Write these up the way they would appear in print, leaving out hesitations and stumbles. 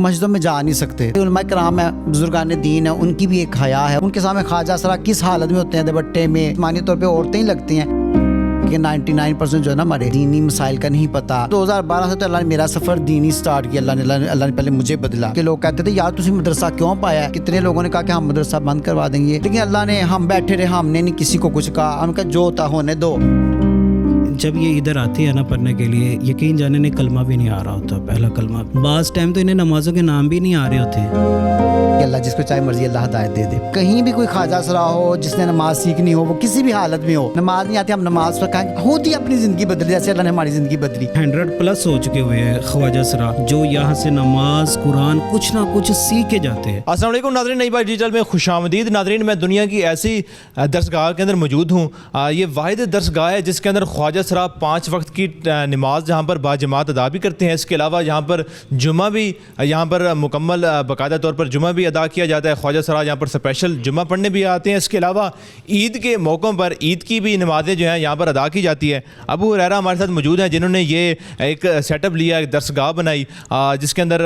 मस्जिदों में जा नहीं सकते। उलमा कराम है, बुजुर्गान दीन है, उनकी भी एक हया है। उनके सामने ख्वाजा सरा किस हालत में होते हैं, दुपट्टे में, मानी तौर पे औरतें ही लगती हैं कि 99% जो है ना हमारे दीनी मसाइल का नहीं पता। 2012 से तो अल्लाह ने मेरा सफ़र दीनी स्टार्ट किया। अल्लाह ने पहले मुझे बदला कि लोग कहते थे यार तुसी मदरसा क्यों पाया है। कितने लोगों ने कहा कि हम मदरसा बंद करवा देंगे, लेकिन अल्लाह ने, हम बैठे रहे, हमने नहीं किसी को कुछ कहा। हमने कहा जो था होने दो। जब ये इधर आती है ना पढ़ने के लिए, यकीन जाने ने कलमा भी नहीं आ रहा होता, पहला कलमा। बास टाइम तो इन्हें नमाजों के नाम भी नहीं आ रहे होते कि अल्लाह जिसको चाहे मर्जी अल्लाह हिदायत दे दे। कहीं भी कोई ख्वाजा सरा हो जिसने नमाज सीखनी हो, वो किसी भी हालत में हो, नमाज नहीं आती, हम नमाज पर कहेंगे होती अपनी ज़िंदगी बदली जैसे अल्लाह ने हमारी ज़िंदगी बदली। 100+ हो चुके हुए हैं ख्वाजा सरा जो यहाँ से नमाज कुरान कुछ ना कुछ सीख के जाते हैं। अस्सलाम वालेकुम नाज़रीन, नई बात डिजिटल में खुशामदीद। नाज़रीन, मैं दुनिया की ऐसी दरसगाह के अंदर मौजूद हूँ। ये वाहिद दरसगाह है जिसके अंदर ख्वाजा सरा 5 वक्त की नमाज जहाँ पर बाजमात अदा भी करते हैं। इसके अलावा यहाँ पर जुमा भी, यहाँ पर मुकम्मल बाकायदा तौर पर जुमा भी अदा किया जाता है। ख्वाजा सरा यहाँ पर स्पेशल जुमा पढ़ने भी आते हैं। इसके अलावा ईद के मौक़ों पर ईद की भी नमाज़ें जो हैं यहाँ पर अदा की जाती है। अबू हुरैरा हमारे साथ मौजूद हैं जिन्होंने ये एक सेटअप लिया, एक दरसगाह बनाई जिसके अंदर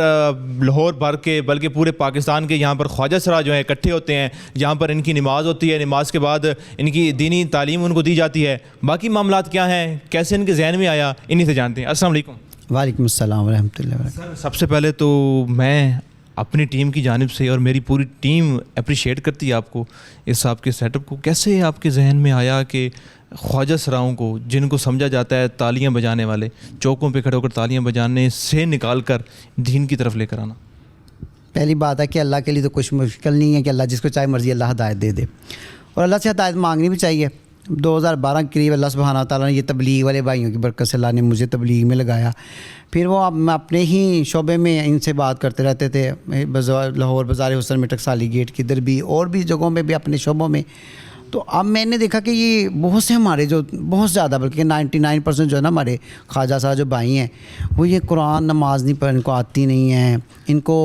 लाहौर भर के बल्कि पूरे पाकिस्तान के यहाँ पर ख्वाजा सरा जो है इकट्ठे होते हैं। यहाँ पर इनकी नमाज़ होती है, नमाज के बाद इनकी दीनी तालीम उनको दी जाती है। बाकी मामलात क्या हैं, कैसे इनके जहन में आया, इन्हीं से जानते हैं। अस्सलाम वालेकुम। वालेकुम अस्सलाम रहमतुल्लाह। सर, सबसे पहले तो मैं अपनी टीम की जानिब से और मेरी पूरी टीम अप्रिशिएट करती है आपको, इस आपके सेटअप को। कैसे आपके जहन में आया कि ख्वाजा सराओं को, जिनको समझा जाता है तालियां बजाने वाले, चौकों पे खड़े होकर तालियां बजाने से निकाल कर दीन की तरफ लेकर आना? पहली बात है कि अल्लाह के लिए तो कुछ मुश्किल नहीं है कि अल्लाह जिसको चाहे मर्जी अल्लाह हिदायत दे दे, और अल्लाह से हिदायत मांगनी भी चाहिए। 2012 के करीब अल्लाह सुब्हाना ताला ने ये तबलीग वाले भाइयों की बरकत से अल्लाह ने मुझे तबलीग में लगाया। फिर वो अपने ही शोबे में इनसे बात करते रहते थे, लाहौर बाज़ार हुसन में, टकसाली गेट की इधर भी और भी जगहों में भी अपने शोबों में। तो अब मैंने देखा कि ये बहुत से हमारे जो बहुत ज़्यादा बल्कि 99% जो है ना हमारे ख्वाजा साहब जो भाई हैं, वो ये कुरान नमाज नहीं पढ़, इनको आती नहीं है, इनको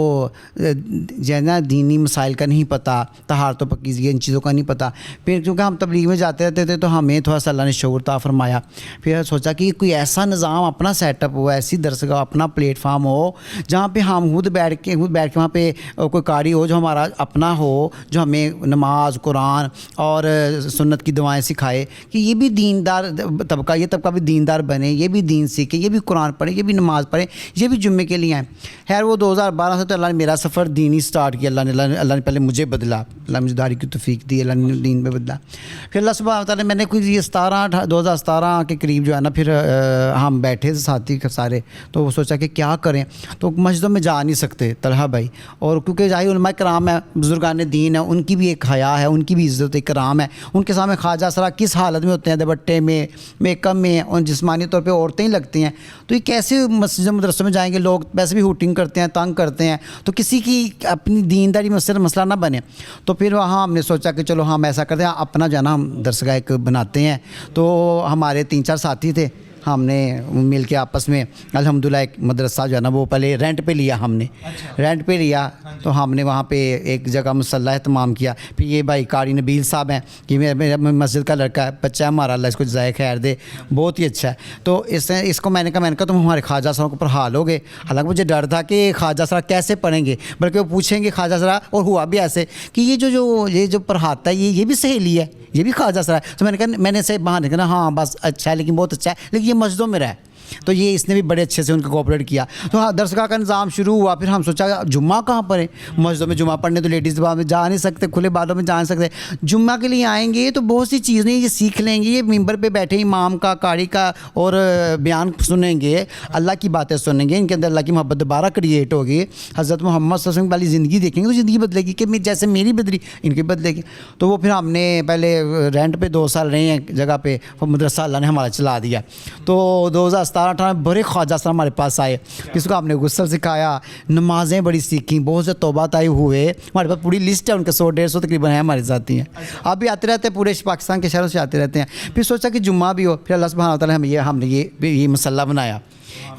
जो है ना दीनी मसाइल का नहीं पता, तहारत पकीज़गी इन चीज़ों का नहीं पता। फिर क्योंकि हम तबलीग में जाते रहते थे तो हमें थोड़ा सा अल्लाह ने शऊर अता फरमाया। फिर सोचा कि कोई ऐसा निज़ाम, अपना सेटअप हो, ऐसी दरसगाह, अपना प्लेटफार्म हो जहाँ पर हम खुद बैठ के वहाँ पर कोई कारी हो जो हमारा अपना हो, जो हमें नमाज कुरान और सुन्नत की दुआएं सिखाए कि ये भी दीनदार तबका, ये तबका भी दीनदार बने, ये भी दीन सीखे, ये भी कुरान पढ़े, ये भी नमाज़ पढ़े, ये भी जुम्मे के लिए आए। खैर वो 2012 से तो अल्लाह ने मेरा सफ़र दीनी स्टार्ट किया। अल्लाह ने पहले मुझे बदला, अल्लाह मुझे दारी की तौफीक दी, अल्लाह ने दीन में बदला। फिर अल्लाह सुब्हानहू तआला मैंने कोई 2017 के करीब जो है ना, फिर हम बैठे थे साथी सारे, तो वो सोचा कि क्या करें। तो मस्जिदों में जा नहीं सकते तलहा भाई, और क्योंकि जाहिर उलमा कराम है, बुजुर्गान दीन है, उनकी भी एक हया है, उनकी भी इज़्ज़त इकराम है। उनके सामने ख्वाजा सरा किस हालत में होते हैं, दुपट्टे में, मेकअप में, और जिस्मानी तौर पे औरतें ही लगती हैं। तो ये कैसे मस्जिद मदरसों में जाएंगे, लोग वैसे भी हुटिंग करते हैं, तंग करते हैं, तो किसी की अपनी दीनदारी में मसला ना बने। तो फिर वहाँ हमने सोचा कि चलो हम ऐसा करते हैं, अपना जो है ना हम दरसगाह एक बनाते हैं। तो हमारे 3-4 साथी थे, हमने मिल के आपस में अल्हम्दुलिल्लाह एक मदरसा जो है ना वो पहले रेंट पे लिया हमने। रेंट पे लिया तो हमने वहाँ पे एक जगह मुसल्ला एहतमाम किया। फिर ये भाई कारी नबील साहब हैं कि मेरा मस्जिद का लड़का है, बच्चा है हमारा, अल्लाह इसको जज़ाए खैर दे, बहुत ही अच्छा है। तो इसको मैंने कहा तुम हमारे ख्वाजा सरा को पढ़ा लोगे। हालांकि मुझे डर था कि ख्वाजा सरा कैसे पढ़ेंगे, बल्कि वो पूछेंगे ख्वाजा सरा, और हुआ भी ऐसे कि ये जो पढ़ाता है ये भी सहेली है, ये भी ख्वाजा सरा है। तो मैंने से बहाने कहा हाँ बस अच्छा है, लेकिन बहुत अच्छा है, लेकिन ये मस्जिदों में रहा। तो ये इसने भी बड़े अच्छे से उनको कोऑपरेट किया। तो हाँ, दरसगाह का निज़ाम शुरू हुआ। फिर हम सोचा जुम्मा कहाँ पढ़े, मस्जिदों में जुम्मा पढ़ने तो लेडीज़ में जा नहीं सकते, खुले बालों में जा नहीं सकते। जुम्मा के लिए आएंगे तो बहुत सी चीज़ें ये सीख लेंगे, ये मिंबर पे बैठे इमाम का, कारी का और बयान सुनेंगे, अल्लाह की बातें सुनेंगे, इनके अंदर अल्लाह की मोहब्बत दोबारा क्रिएट होगी, हज़रत मोहम्मद सल्लल्लाहु अलैहि वसल्लम वाली ज़िंदगी देखेंगे तो ज़िंदगी बदलेगी कि जैसे मेरी बदली इनकी बदलेगी। तो वो फिर हमने पहले रेंट पर 2 साल रहे हैं जगह पे, मदरसा अल्लाह ने हमारा चला दिया। तो 2017-18 में बड़े ख्वाजा सर हमारे पास आए, किसको हमने गुस्ल सिखाया, नमाज़ें बड़ी सीखी, बहुत से तौबा ताई हुए। हमारे पास पूरी लिस्ट है उनके, 100-150 तकरीबन है हमारे साथी हैं। आप भी आते रहते हैं, पूरे पाकिस्तान के शहरों से आते रहते हैं। फिर सोचा कि जुम्मा भी हो। फिर अल्लाह सुब्हानहू तआला हमने ये मसल्ला बनाया।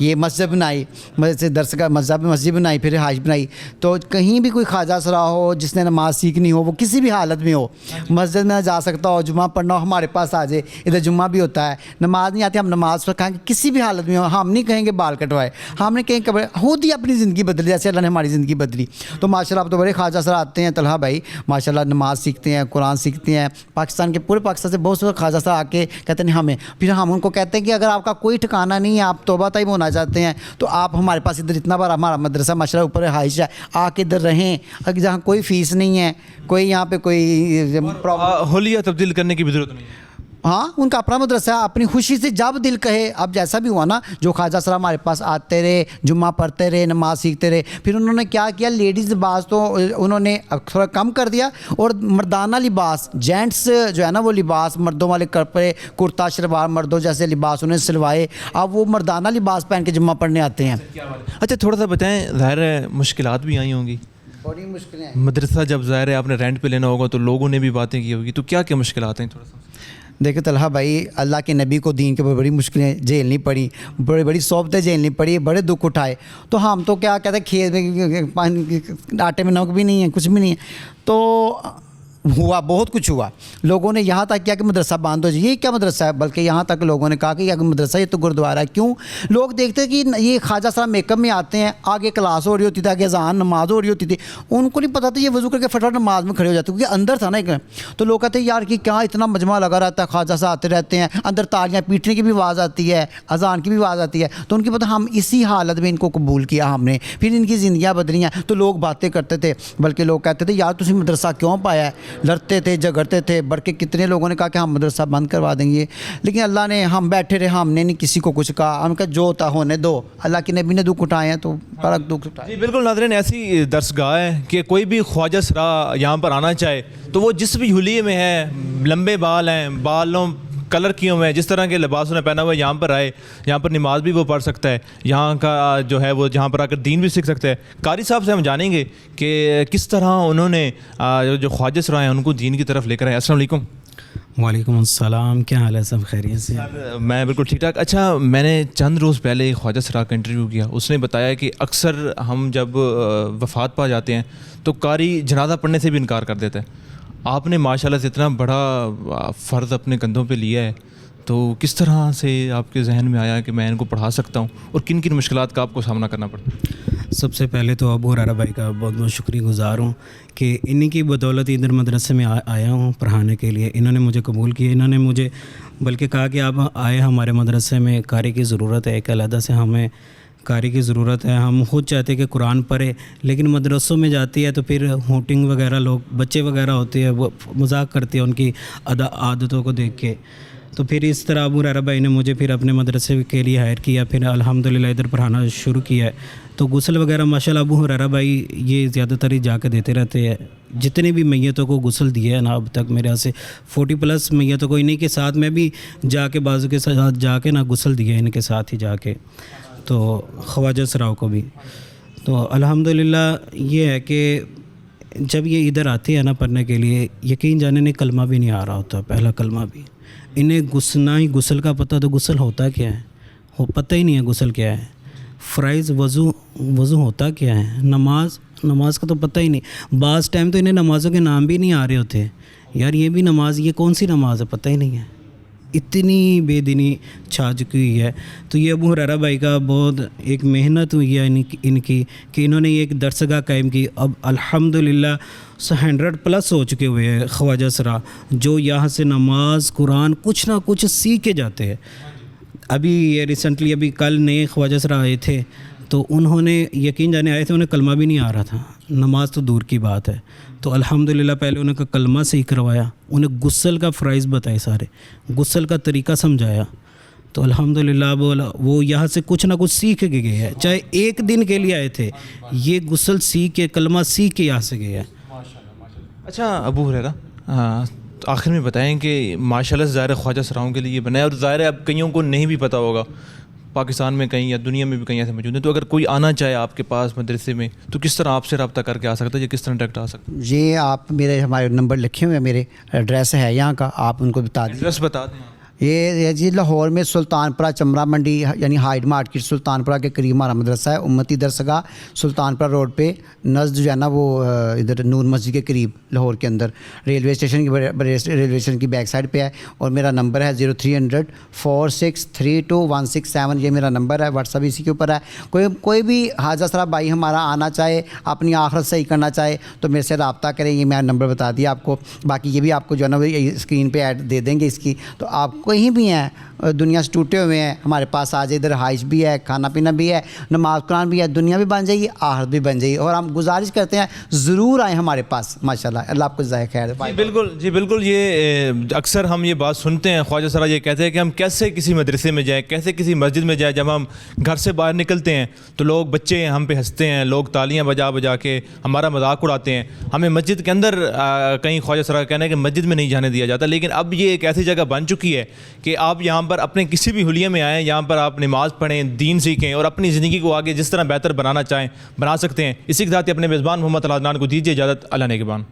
ये मस्जिद बनाई, मस्जिद दरस का मस्जिद बनाई, फिर रिहाइश बनाई। तो कहीं भी कोई ख्वाजा सरा हो जिसने नमाज़ सीखनी हो, वो किसी भी हालत में हो, मस्जिद में जा सकता हो, जुम्मा पढ़ना हो हमारे पास आ जाए, इधर जुम्मा भी होता है। नमाज़ नहीं आती, हम नमाज़ पढ़ाएंगे किसी भी हालत में हो। हम नहीं कहेंगे बाल कटवाए, हमने कहीं कब खुद ही अपनी ज़िंदगी बदली जैसे अल्लाह ने हमारी ज़िंदगी बदली। तो माशाल्लाह अब तो बड़े ख्वाजा सरा आते हैं तलहा भाई, माशाल्लाह नमाज़ सीखते हैं, कुरान सीखते हैं। पाकिस्तान के पूरे पाकिस्तान से बहुत से ख्वाजा सरा आके कहते हैं हमें, फिर हम उनको कहते हैं कि अगर आपका कोई ठिकाना नहीं है, आप तौबा ताइब होना चाहते हैं, तो आप हमारे पास इधर इतना बार हमारा मदरसा माशाल्लाह ऊपर हाइश है, आके इधर रहें। अगर जहाँ कोई फ़ीस नहीं है, कोई यहाँ पे कोई प्रॉब्लम, हुलिया तब्दील करने की भी ज़रूरत नहीं है। हाँ उनका अपना मदरसा है, अपनी खुशी से जब दिल कहे। अब जैसा भी हुआ ना, जो ख्वाजा सरा हमारे पास आते रहे, जुम्मा पढ़ते रहे, नमाज सीखते रहे, फिर उन्होंने क्या किया, लेडीज़ लिबास तो उन्होंने थोड़ा कम कर दिया और मर्दाना लिबास, जेंट्स जो है ना वो लिबास, मर्दों वाले कपड़े, कुर्ता शलवार मर्दों जैसे लिबास उन्हें सिलवाए। अब वो मर्दाना लिबास पहन के जुम्मा पढ़ने आते हैं। अच्छा थोड़ा सा बताएं, ज़ाहिर है मुश्किलात भी आई होंगी, बड़ी मुश्किलें। मदरसा जब ज़ाहिर है आपने रेंट पे लेना होगा तो लोगों ने भी बातें की होगी, तो क्या क्या मुश्किलात हैं थोड़ा सा? देखिए तलहा भाई, अल्लाह के नबी को दीन के ऊपर बड़ी मुश्किलें झेलनी पड़ी, बड़ी बड़ी सोबतें झेलनी पड़ी, बड़े दुख उठाए। तो हम तो क्या कहते हैं, खेत में पानी आटे में नमक भी नहीं है, कुछ भी नहीं है। तो हुआ बहुत कुछ हुआ, लोगों ने यहाँ तक किया कि मदरसा बंद हो जाए, ये क्या मदरसा है, बल्कि यहाँ तक लोगों ने कहा कि यह मदरसा ये तो गुरुद्वारा है। क्यों? लोग देखते कि ये ख्वाजा साहब मेकअप में आते हैं, आगे क्लास हो रही होती थी, आगे अज़ान नमाज हो रही होती थी, उनको नहीं पता था ये वज़ू करके फटाफट नमाज में खड़े हो जाते, क्योंकि अंदर था ना एक। तो लोग कहते हैं यार कि क्या इतना मजमा लगा रहता है, ख्वाजा साहब आते रहते हैं, अंदर तालियाँ पीटने की भी आवाज़ आती है, अज़ान की भी आवाज़ आती है। तो उनकी पता, हम इसी हालत में इनको कबूल किया हमने, फिर इनकी ज़िंदगियाँ बदली हैं। तो लोग बातें करते थे, बल्कि लोग कहते थे यार तुम मदरसा क्यों पाया है, लड़ते थे झगड़ते थे, बढ़ के कितने लोगों ने कहा कि हम मदरसा बंद करवा देंगे, लेकिन अल्लाह ने, हम बैठे रहे, हमने नहीं किसी को कुछ कहा, हम कहा जो होता होने दो, अल्लाह के नबी ने दुख उठाए हैं तो फर्क दुख उठाए। जी बिल्कुल नाज़रीन, ऐसी दरसगाह है कि कोई भी ख्वाजा सरा यहाँ पर आना चाहे तो वो जिस भी हुलिये में है, लंबे बाल हैं, बालों कलर किए हुए हैं, जिस तरह के लिबास उन्हें पहना हुआ है, यहाँ पर आए, यहाँ पर नमाज भी वो पढ़ सकता है, यहाँ का जो है वो यहाँ पर आकर दीन भी सीख सकता है। कारी साहब से हम जानेंगे कि किस तरह उन्होंने जो ख्वाजा सरा हैं उनको दीन की तरफ लेकर आए। अस्सलाम वालेकुम। वालेकुम अस्सलाम, क्या हाल है, सब खैरियत से? मैं बिल्कुल ठीक ठाक। अच्छा, मैंने चंद रोज़ पहले ख्वाजा सरा का इंटरव्यू किया, उसने बताया कि अक्सर हम जब वफ़ात पा जाते हैं तो कारी जनाजा पढ़ने से भी इनकार कर देता है। आपने माशाल्लाह से इतना बड़ा फ़र्ज़ अपने कंधों पे लिया है, तो किस तरह से आपके जहन में आया कि मैं इनको पढ़ा सकता हूँ और किन किन मुश्किलात का आपको सामना करना पड़ता है? सबसे पहले तो अबू हुरैरा भाई का बहुत बहुत शुक्रगुज़ार हूँ कि इन्हीं की बदौलत इधर मदरसे में आया हूँ पढ़ाने के लिए। इन्होंने मुझे कबूल किया, इन्होंने मुझे बल्कि कहा कि आप आए हमारे मदरसे में, कारी की ज़रूरत है, एक अलहदा से हमें कारी की ज़रूरत है। हम खुद चाहते हैं कि कुरान पढ़े, लेकिन मदरसों में जाती है तो फिर होटिंग वगैरह, लोग बच्चे वगैरह होते हैं, वो मजाक करते हैं उनकी आदतों को देख के। तो फिर इस तरह अबू हुरैरा भाई ने मुझे फिर अपने मदरसे के लिए हायर किया, फिर अल्हम्दुलिल्लाह इधर पढ़ाना शुरू किया है। तो गुस्ल वगैरह माशाल्लाह अबू हुरैरा भाई ये ज़्यादातर ही जाके देते रहते हैं। जितने भी मैयतों को गुस्ल दिया है ना अब तक, मेरे यहाँ से 40+ मैयतों को, इन्हीं के साथ मैं भी जाके बाजू के साथ जाके ना गुस्ल दिया, इनके साथ ही जाके, तो ख्वाजा सराओं को भी। तो अल्हम्दुलिल्लाह ये है कि जब ये इधर आते हैं ना पढ़ने के लिए, यकीन जाने ने कलमा भी नहीं आ रहा होता, पहला कलमा भी। इन्हें ना ही गुस्ल का पता, तो गुस्ल होता क्या है वो पता ही नहीं है, गुस्ल क्या है, फ़राइज़ वज़ू होता क्या है, नमाज का तो पता ही नहीं। बाज़ टाइम तो इन्हें नमाज़ों के नाम भी नहीं आ रहे होते, यार ये भी नमाज, ये कौन सी नमाज है, पता ही नहीं है। इतनी बेदीनी छा चुकी हुई है। तो ये अबू हुरैरा भाई का बहुत एक मेहनत हुई है इनकी कि इन्होंने एक दरसगाह कायम की। अब अल्हम्दुलिल्लाह 100+ हो चुके हुए हैं ख्वाजा सरा, जो यहाँ से नमाज कुरान कुछ ना कुछ सीख के जाते हैं। अभी ये रिसेंटली अभी कल नए ख्वाजा सरा आए थे, तो उन्होंने यकीन जाने आए थे, उन्हें कलमा भी नहीं आ रहा था, नमाज तो दूर की बात है। तो अल्हम्दुलिल्लाह पहले उन्हें कलमा से ही करवाया, उन्हें गुस्ल का फ़राइज़ बताए, सारे गुस्ल का तरीका समझाया। तो अल्हम्दुलिल्लाह वो यहाँ से कुछ ना कुछ सीख के गए हैं, चाहे एक दिन के लिए आए थे, ये गुस्ल सीख के, कलमा सीख के यहाँ से गए हैं। अच्छा अबू हुरैरा, हाँ आखिर में बताएं कि माशाल्लाह से ज़ाहिर ख्वाजा सराओं के लिए ये बनाया, और ज़ाहिर अब कईयों को नहीं भी पता होगा, पाकिस्तान में कहीं या दुनिया में भी कहीं ऐसे मौजूद हैं। तो अगर कोई आना चाहे आपके पास मदरसे में, तो किस तरह आपसे रब्ता करके आ सकता है या किस तरह डायरेक्ट आ सकता है? ये आप हमारे नंबर लिखे हुए हैं, मेरे एड्रेस है यहाँ का, आप उनको बता दें। एड्रेस बता दें। ये जी लाहौर में सुल्तानपुरा चमड़ा मंडी यानी हाइड मार्केट सुल्तानपुरा के करीब हमारा मदरसा है। उम्मती दरसगाह सुल्तानपुरा रोड पे नज़द जो है ना वो इधर नूर मस्जिद के करीब लाहौर के अंदर रेलवे स्टेशन रेलवे स्टेशन की बैक साइड पे है। और मेरा नंबर है 0300 4632 167। ये मेरा नंबर है, व्हाट्सअप इसी के ऊपर है। कोई भी हाजा सरा भाई हमारा आना चाहे, अपनी आखिरत सही करना चाहे तो मेरे से रब्ता करें। ये मैं नंबर बता दिया आपको, बाकी ये भी आपको जो है ना स्क्रीन पे ऐड दे देंगे इसकी। तो आप कहीं भी हैं दुनिया से टूटे हुए हैं, हमारे पास आज इधर हाइश भी है, खाना पीना भी है, नमाज कुरान भी है, दुनिया भी बन जाएगी, आखिरत भी बन जाएगी। और हम गुजारिश करते हैं ज़रूर आएँ हमारे पास। माशाल्लाह, अल्लाह आपको ज़ाय खैर। जी बिल्कुल ये अक्सर हम ये बात सुनते हैं, ख्वाजा सरा ये कहते हैं कि हम कैसे किसी मदरसे में जाएँ, कैसे किसी मस्जिद में जाएँ। जब हम घर से बाहर निकलते हैं तो लोग बच्चे हम पे हंसते हैं, लोग तालियाँ बजा बजा के हमारा मजाक उड़ाते हैं। हमें मस्जिद के अंदर कहीं ख्वाजा सरा का कहना है कि मस्जिद में नहीं जाने दिया जाता। लेकिन अब ये एक ऐसी जगह बन चुकी है कि आप यहाँ पर अपने किसी भी हुलिये में आएँ, यहाँ पर आप नमाज़ पढ़ें, दीन सीखें और अपनी ज़िंदगी को आगे जिस तरह बेहतर बनाना चाहें बना सकते हैं। इसी के साथ ही अपने मेज़बान मोहम्मद अल अदनान को दीजिए इजाज़त। अल्लाह ने के बान।